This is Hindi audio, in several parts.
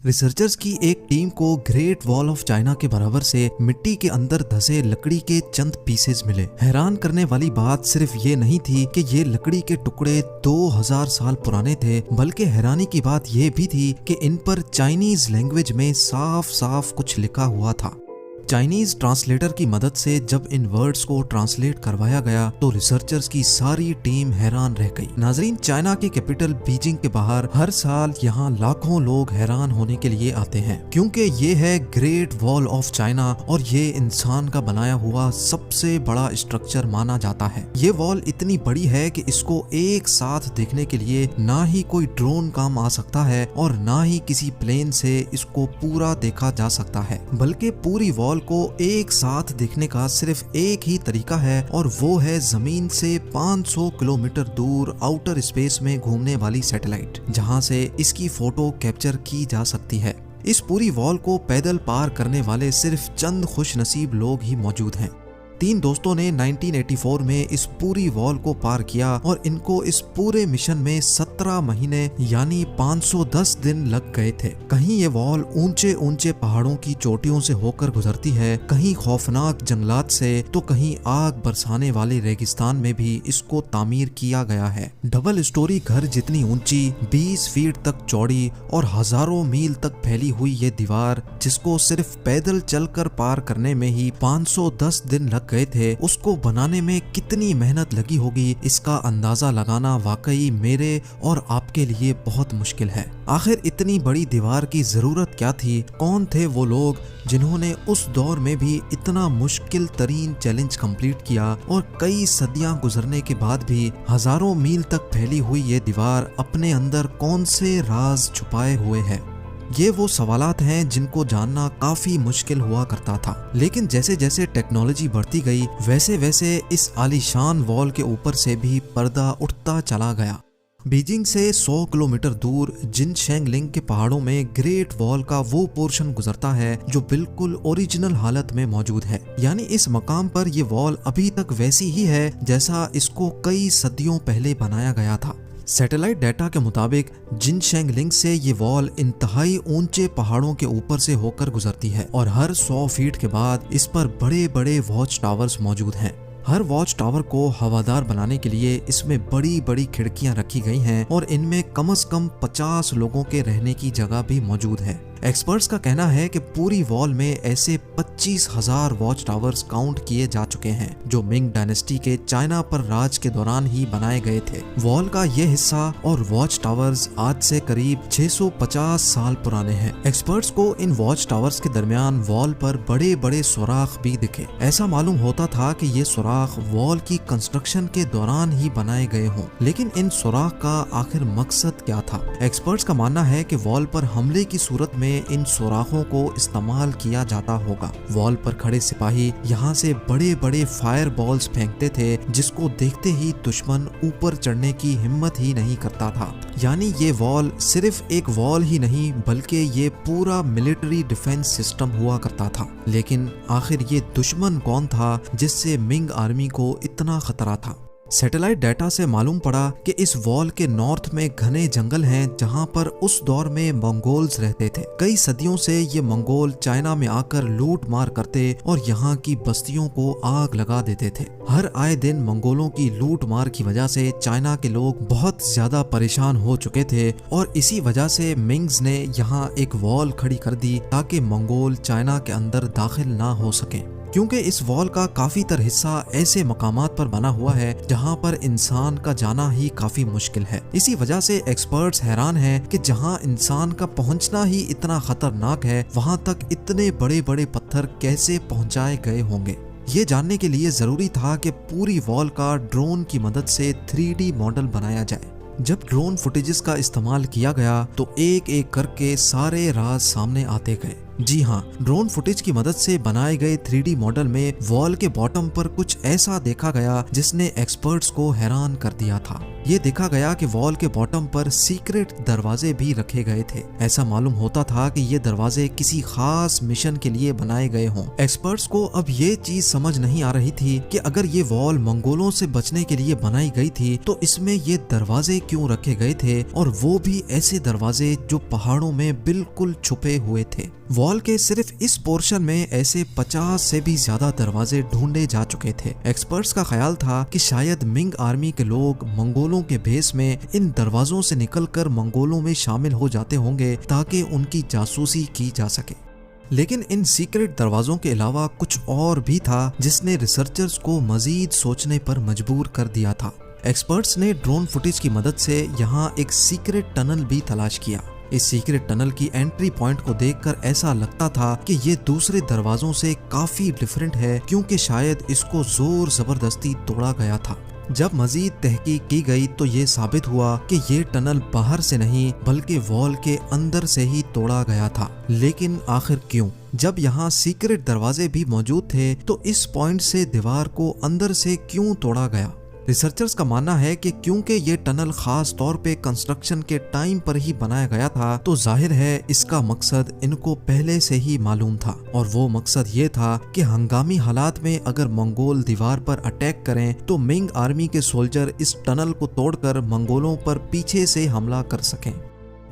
रिसर्चर्स की एक टीम को ग्रेट वॉल ऑफ चाइना के बराबर से मिट्टी के अंदर धसे लकड़ी के चंद पीसेज मिले। हैरान करने वाली बात सिर्फ ये नहीं थी कि ये लकड़ी के टुकड़े 2000 साल पुराने थे, बल्कि हैरानी की बात ये भी थी कि इन पर चाइनीज लैंग्वेज में साफ साफ कुछ लिखा हुआ था। चाइनीज ट्रांसलेटर की मदद से जब इन वर्ड्स को ट्रांसलेट करवाया गया तो रिसर्चर्स की सारी टीम हैरान रह गई। नाजरीन, चाइना की कैपिटल बीजिंग के बाहर हर साल यहाँ लाखों लोग हैरान होने के लिए आते हैं, क्योंकि ये है ग्रेट वॉल ऑफ चाइना और ये इंसान का बनाया हुआ सबसे बड़ा स्ट्रक्चर माना जाता है। ये वॉल इतनी बड़ी है कि इसको एक साथ देखने के लिए ना ही कोई ड्रोन काम आ सकता है और ना ही किसी प्लेन से इसको पूरा देखा जा सकता है, बल्कि पूरी वॉल को एक साथ देखने का सिर्फ एक ही तरीका है और वो है जमीन से 500 किलोमीटर दूर आउटर स्पेस में घूमने वाली सैटेलाइट, जहां से इसकी फोटो कैप्चर की जा सकती है। इस पूरी वॉल को पैदल पार करने वाले सिर्फ चंद खुशनसीब लोग ही मौजूद हैं। 3 दोस्तों ने 1984 में इस पूरी वॉल को पार किया और इनको इस पूरे मिशन में 17 महीने यानी 510 दिन लग गए थे। कहीं ये वॉल ऊंचे ऊंचे पहाड़ों की चोटियों से होकर गुजरती है, कहीं खौफनाक जंगलात से, तो कहीं आग बरसाने वाले रेगिस्तान में भी इसको तामीर किया गया है। डबल स्टोरी घर जितनी ऊंची, 20 फीट तक चौड़ी और हजारों मील तक फैली हुई ये दीवार, जिसको सिर्फ पैदल चलकर पार करने में ही 510 दिन लग गए थे, उसको बनाने में कितनी मेहनत लगी होगी इसका अंदाजा लगाना वाकई मेरे और आपके लिए बहुत मुश्किल है। आखिर इतनी बड़ी दीवार की जरूरत क्या थी? कौन थे वो लोग जिन्होंने उस दौर में भी इतना मुश्किल तरीन चैलेंज कंप्लीट किया और कई सदियां गुजरने के बाद भी हजारों मील तक फैली हुई ये दीवार अपने अंदर कौन से राज छुपाए हुए है? ये वो सवालात हैं जिनको जानना काफी मुश्किल हुआ करता था, लेकिन जैसे जैसे टेक्नोलॉजी बढ़ती गई वैसे वैसे इस आलीशान वॉल के ऊपर से भी पर्दा उठता चला गया। बीजिंग से 100 किलोमीटर दूर जिनशेंगलिंग के पहाड़ों में ग्रेट वॉल का वो पोर्शन गुजरता है जो बिल्कुल ओरिजिनल हालत में मौजूद है, यानी इस मकाम पर ये वॉल अभी तक वैसी ही है जैसा इसको कई सदियों पहले बनाया गया था। सैटेलाइट डाटा के मुताबिक जिनशेंगलिंग से ये वॉल इंतहाई ऊंचे पहाड़ों के ऊपर से होकर गुजरती है और हर 100 फीट के बाद इस पर बड़े बड़े वॉच टावर्स मौजूद हैं। हर वॉच टावर को हवादार बनाने के लिए इसमें बड़ी बड़ी खिड़कियां रखी गई हैं और इनमें कम से कम 50 लोगों के रहने की जगह भी मौजूद है। एक्सपर्ट्स का कहना है कि पूरी वॉल में ऐसे 25,000 वॉच टावर्स काउंट किए जा चुके हैं जो मिंग डायनेस्टी के चाइना पर राज के दौरान ही बनाए गए थे। वॉल का ये हिस्सा और वॉच टावर्स आज से करीब 650 साल पुराने हैं। एक्सपर्ट्स को इन वॉच टावर्स के दरमियान वॉल पर बड़े बड़े सुराख भी दिखे। ऐसा मालूम होता था कि ये सुराख वॉल की कंस्ट्रक्शन के दौरान ही बनाए गए हों, लेकिन इन सुराख का आखिर मकसद क्या था? एक्सपर्ट्स का मानना है कि वॉल पर हमले की सूरत में इन सुराखों को इस्तेमाल किया जाता होगा। वॉल पर खड़े सिपाही यहाँ से बड़े बड़े फायर बॉल्स फेंकते थे, जिसको देखते ही दुश्मन ऊपर चढ़ने की हिम्मत ही नहीं करता था। यानी ये वॉल सिर्फ एक वॉल ही नहीं बल्कि ये पूरा मिलिट्री डिफेंस सिस्टम हुआ करता था। लेकिन आखिर ये दुश्मन कौन था जिससे मिंग आर्मी को इतना खतरा था? सैटेलाइट डाटा से मालूम पड़ा कि इस वॉल के नॉर्थ में घने जंगल हैं जहां पर उस दौर में मंगोल्स रहते थे। कई सदियों से ये मंगोल चाइना में आकर लूट मार करते और यहाँ की बस्तियों को आग लगा देते थे। हर आए दिन मंगोलों की लूट मार की वजह से चाइना के लोग बहुत ज्यादा परेशान हो चुके थे और इसी वजह से मिंग्स ने यहाँ एक वॉल खड़ी कर दी ताकि मंगोल चाइना के अंदर दाखिल ना हो सके, क्योंकि इस वॉल का काफी तर हिस्सा ऐसे मकामात पर बना हुआ है जहां पर इंसान का जाना ही काफी मुश्किल है। इसी वजह से एक्सपर्ट्स हैरान हैं कि जहां इंसान का पहुंचना ही इतना खतरनाक है, वहां तक इतने बड़े बड़े पत्थर कैसे पहुंचाए गए होंगे। ये जानने के लिए जरूरी था कि पूरी वॉल का ड्रोन की मदद से 3D मॉडल बनाया जाए। जब ड्रोन फुटेजेस का इस्तेमाल किया गया तो एक एक करके सारे राज सामने आते गए। जी हाँ, ड्रोन फुटेज की मदद से बनाए गए 3D मॉडल में वॉल के बॉटम पर कुछ ऐसा देखा गया जिसने एक्सपर्ट्स को हैरान कर दिया था। ये देखा गया कि वॉल के बॉटम पर सीक्रेट दरवाजे भी रखे गए थे। ऐसा मालूम होता था कि ये दरवाजे किसी खास मिशन के लिए बनाए गए हों। एक्सपर्ट्स को अब ये चीज समझ नहीं आ रही थी कि अगर ये वॉल मंगोलों से बचने के लिए बनाई गई थी तो इसमें ये दरवाजे क्यों रखे गए थे, और वो भी ऐसे दरवाजे जो पहाड़ों में बिल्कुल छुपे हुए थे। वॉल के सिर्फ इस पोर्शन में ऐसे 50 से भी ज्यादा दरवाजे ढूंढे जा चुके थे। एक्सपर्ट्स का ख्याल था कि शायद मिंग आर्मी के लोग मंगोलों के भेस में इन दरवाजों से निकलकर मंगोलों में शामिल हो जाते होंगे ताकि उनकी जासूसी की जा सके। लेकिन इन सीक्रेट दरवाजों के अलावा कुछ और भी था जिसने रिसर्चर्स को मजीद सोचने पर मजबूर कर दिया था। एक्सपर्ट्स ने ड्रोन फुटेज की मदद से यहाँ एक सीक्रेट टनल भी तलाश किया। इस सीक्रेट टनल की एंट्री पॉइंट को देखकर ऐसा लगता था कि ये दूसरे दरवाजों से काफी डिफरेंट है, क्योंकि शायद इसको जोर जबरदस्ती तोड़ा गया था। जब मजीद तहकीक की गई तो ये साबित हुआ कि ये टनल बाहर से नहीं बल्कि वॉल के अंदर से ही तोड़ा गया था। लेकिन आखिर क्यों? जब यहाँ सीक्रेट दरवाजे भी मौजूद थे तो इस पॉइंट से दीवार को अंदर से क्यों तोड़ा गया? रिसर्चर्स का मानना है कि क्योंकि ये टनल खास तौर पे कंस्ट्रक्शन के टाइम पर ही बनाया गया था तो जाहिर है इसका मकसद इनको पहले से ही मालूम था, और वो मकसद ये था कि हंगामी हालात में अगर मंगोल दीवार पर अटैक करें तो मिंग आर्मी के सोल्जर इस टनल को तोड़कर मंगोलों पर पीछे से हमला कर सकें।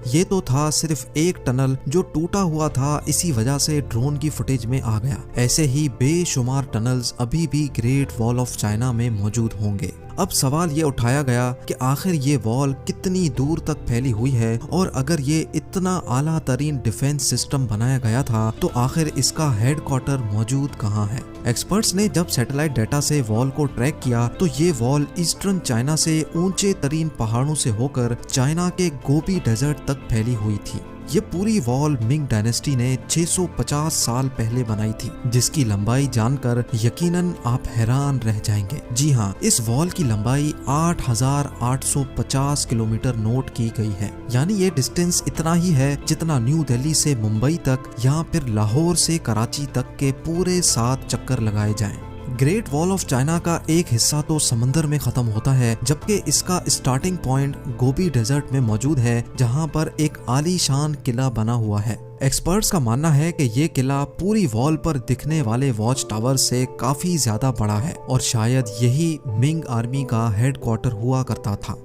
ये तो था सिर्फ एक टनल जो टूटा हुआ था, इसी वजह से ड्रोन की फुटेज में आ गया। ऐसे ही बेशुमार टनल्स अभी भी ग्रेट वॉल ऑफ चाइना में मौजूद होंगे। अब सवाल ये उठाया गया कि आखिर ये वॉल कितनी दूर तक फैली हुई है, और अगर ये इतना आला तरीन डिफेंस सिस्टम बनाया गया था तो आखिर इसका हेडक्वार्टर मौजूद कहाँ है? एक्सपर्ट्स ने जब सैटेलाइट डाटा से वॉल को ट्रैक किया तो ये वॉल ईस्टर्न चाइना से ऊंचे तरीन पहाड़ों से होकर चाइना के गोबी डेजर्ट तक फैली हुई थी। ये पूरी वॉल मिंग डायनेस्टी ने 650 साल पहले बनाई थी, जिसकी लंबाई जानकर यकीनन आप हैरान रह जाएंगे। जी हाँ, इस वॉल की लंबाई 8,850 किलोमीटर नोट की गई है। यानी ये डिस्टेंस इतना ही है जितना न्यू दिल्ली से मुंबई तक या फिर लाहौर से कराची तक के पूरे 7 चक्कर लगाए जाएं। ग्रेट वॉल ऑफ चाइना का एक हिस्सा तो समंदर में खत्म होता है, जबकि इसका स्टार्टिंग पॉइंट गोबी डेजर्ट में मौजूद है, जहां पर एक आलीशान किला बना हुआ है। एक्सपर्ट्स का मानना है कि ये किला पूरी वॉल पर दिखने वाले वॉच टावर से काफी ज्यादा बड़ा है, और शायद यही मिंग आर्मी का हेडक्वार्टर हुआ करता था।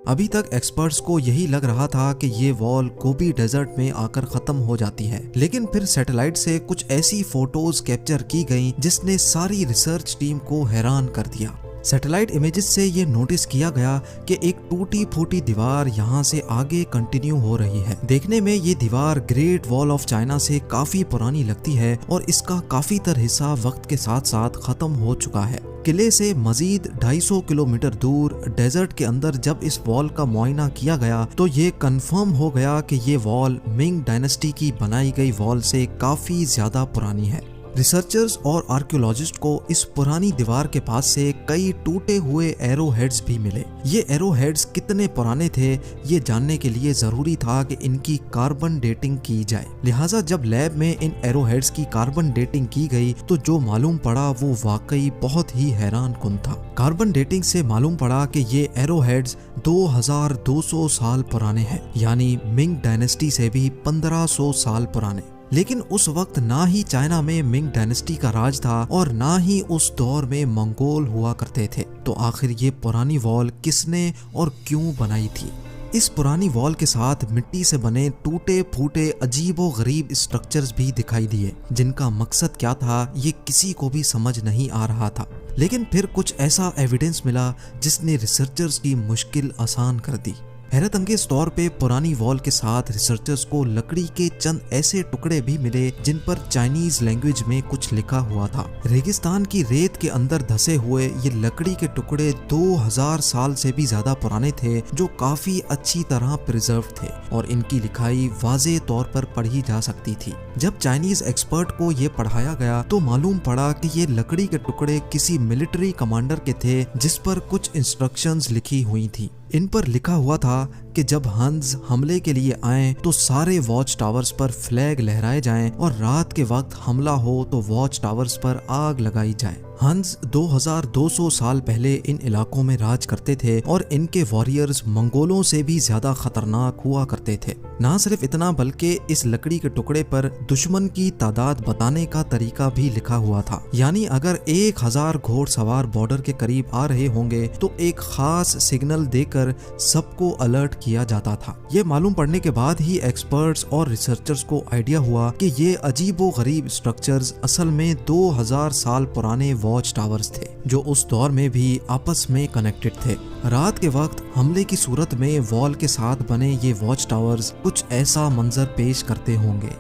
अभी तक एक्सपर्ट्स को यही लग रहा था कि ये वॉल गोबी डेजर्ट में आकर खत्म हो जाती है, लेकिन फिर सैटेलाइट से कुछ ऐसी फोटोज कैप्चर की गईं जिसने सारी रिसर्च टीम को हैरान कर दिया। सैटेलाइट इमेजेस से ये नोटिस किया गया कि एक टूटी फूटी दीवार यहाँ से आगे कंटिन्यू हो रही है। देखने में ये दीवार ग्रेट वॉल ऑफ चाइना से काफी पुरानी लगती है, और इसका काफी तर हिस्सा वक्त के साथ साथ खत्म हो चुका है। किले से मजीद 250 किलोमीटर दूर डेजर्ट के अंदर जब इस वॉल का मुआयना किया गया तो ये कंफर्म हो गया कि ये वॉल मिंग डायनेस्टी की बनाई गई वॉल से काफी ज्यादा पुरानी है। रिसर्चर्स और आर्कियोलॉजिस्ट को इस पुरानी दीवार के पास से कई टूटे हुए एरो हेड्स भी मिले। ये एरो हेड्स कितने पुराने थे ये जानने के लिए जरूरी था कि इनकी कार्बन डेटिंग की जाए। लिहाजा जब लैब में इन एरो हेड्स की कार्बन डेटिंग की गई तो जो मालूम पड़ा वो वाकई बहुत ही हैरान कुन था। कार्बन डेटिंग से मालूम पड़ा कि ये एरो हेड्स 2200 साल पुराने हैं, यानी मिंग डायनेस्टी से भी 1500 साल पुराने। लेकिन उस वक्त ना ही चाइना में मिंग डायनेस्टी का राज था और ना ही उस दौर में मंगोल हुआ करते थे। तो आखिर ये पुरानी वॉल किसने और क्यों बनाई थी? इस पुरानी वॉल के साथ मिट्टी से बने टूटे फूटे अजीबो गरीब स्ट्रक्चर्स भी दिखाई दिए, जिनका मकसद क्या था ये किसी को भी समझ नहीं आ रहा था। लेकिन फिर कुछ ऐसा एविडेंस मिला जिसने रिसर्चर्स की मुश्किल आसान कर दी। हैरत अंगेज तौर पे पुरानी वॉल के साथ रिसर्चर्स को लकड़ी के चंद ऐसे टुकड़े भी मिले जिन पर चाइनीज लैंग्वेज में कुछ लिखा हुआ था। रेगिस्तान की रेत के अंदर धसे हुए ये लकड़ी के टुकड़े 2000 साल से भी ज्यादा पुराने थे, जो काफी अच्छी तरह प्रिजर्व थे और इनकी लिखाई वाज़ेह तौर पर पढ़ी जा सकती थी। जब चाइनीज एक्सपर्ट को ये पढ़ाया गया तो मालूम पड़ा कि ये लकड़ी के टुकड़े किसी मिलिट्री कमांडर के थे जिस पर कुछ इंस्ट्रक्शंस लिखी हुई थी। इन पर लिखा हुआ था कि जब हंस हमले के लिए आए तो सारे वॉच टावर्स पर फ्लैग लहराए जाएं और रात के वक्त हमला हो तो वॉच टावर्स पर आग लगाई जाए। हंस 2200 साल पहले इन इलाकों में राज करते थे और इनके वॉरियर्स मंगोलों से भी ज्यादा खतरनाक हुआ करते थे। ना सिर्फ इतना बल्कि इस लकड़ी के टुकड़े पर दुश्मन की तादाद बताने का तरीका भी लिखा हुआ था। यानी अगर 1000 घोड़सवार बॉर्डर के करीब आ रहे होंगे तो एक खास सिग्नल देकर सबको अलर्ट किया जाता था। ये मालूम पड़ने के बाद ही एक्सपर्ट्स और रिसर्चर्स को आइडिया हुआ कि ये अजीबोगरीब स्ट्रक्चर्स असल में 2000 साल पुराने वॉच टावर्स थे जो उस दौर में भी आपस में कनेक्टेड थे। रात के वक्त हमले की सूरत में वॉल के साथ बने ये वॉच टावर्स कुछ ऐसा मंजर पेश करते होंगे।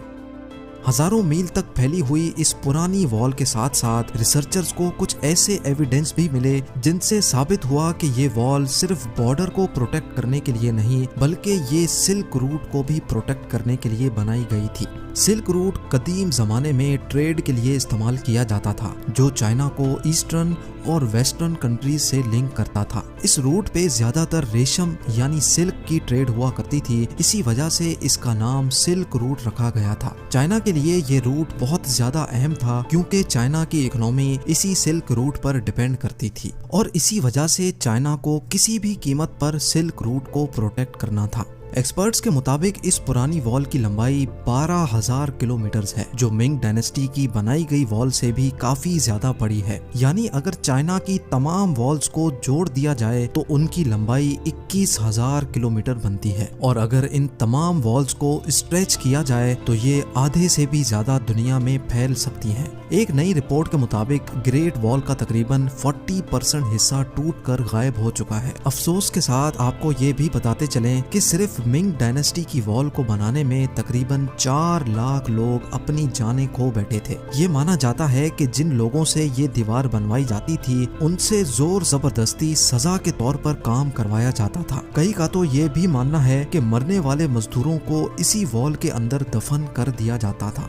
हजारों मील तक फैली हुई इस पुरानी वॉल के साथ साथ रिसर्चर्स को कुछ ऐसे एविडेंस भी मिले जिनसे साबित हुआ कि ये वॉल सिर्फ बॉर्डर को प्रोटेक्ट करने के लिए नहीं बल्कि ये सिल्क रूट को भी प्रोटेक्ट करने के लिए बनाई गई थी। सिल्क रूट कदीम जमाने में ट्रेड के लिए इस्तेमाल किया जाता था जो चाइना को ईस्टर्न और वेस्टर्न कंट्रीज से लिंक करता था। इस रूट पे ज्यादातर रेशम यानी सिल्क की ट्रेड हुआ करती थी, इसी वजह से इसका नाम सिल्क रूट रखा गया था। चाइना के लिए ये रूट बहुत ज्यादा अहम था क्योंकि चाइना की इकोनॉमी इसी सिल्क रूट पर डिपेंड करती थी और इसी वजह से चाइना को किसी भी कीमत पर सिल्क रूट को प्रोटेक्ट करना था। एक्सपर्ट्स के मुताबिक इस पुरानी वॉल की लंबाई 12,000 किलोमीटर है जो मिंग डायनेस्टी की बनाई गई वॉल से भी काफी ज्यादा बड़ी है। यानी अगर चाइना की तमाम वॉल्स को जोड़ दिया जाए तो उनकी लंबाई 21,000 किलोमीटर बनती है और अगर इन तमाम वॉल्स को स्ट्रेच किया जाए तो ये आधे से भी ज्यादा दुनिया में फैल सकती हैं। एक नई रिपोर्ट के मुताबिक ग्रेट वॉल का तकरीबन 40% हिस्सा टूटकर गायब हो चुका है। अफसोस के साथ आपको ये भी बताते चलें कि सिर्फ मिंग डायनेस्टी की वॉल को बनाने में तकरीबन 4 लाख लोग अपनी जानें खो बैठे थे। ये माना जाता है कि जिन लोगों से ये दीवार बनवाई जाती थी उनसे जोर जबरदस्ती सजा के तौर पर काम करवाया जाता था। कई का तो ये भी मानना है कि मरने वाले मजदूरों को इसी वॉल के अंदर दफन कर दिया जाता था।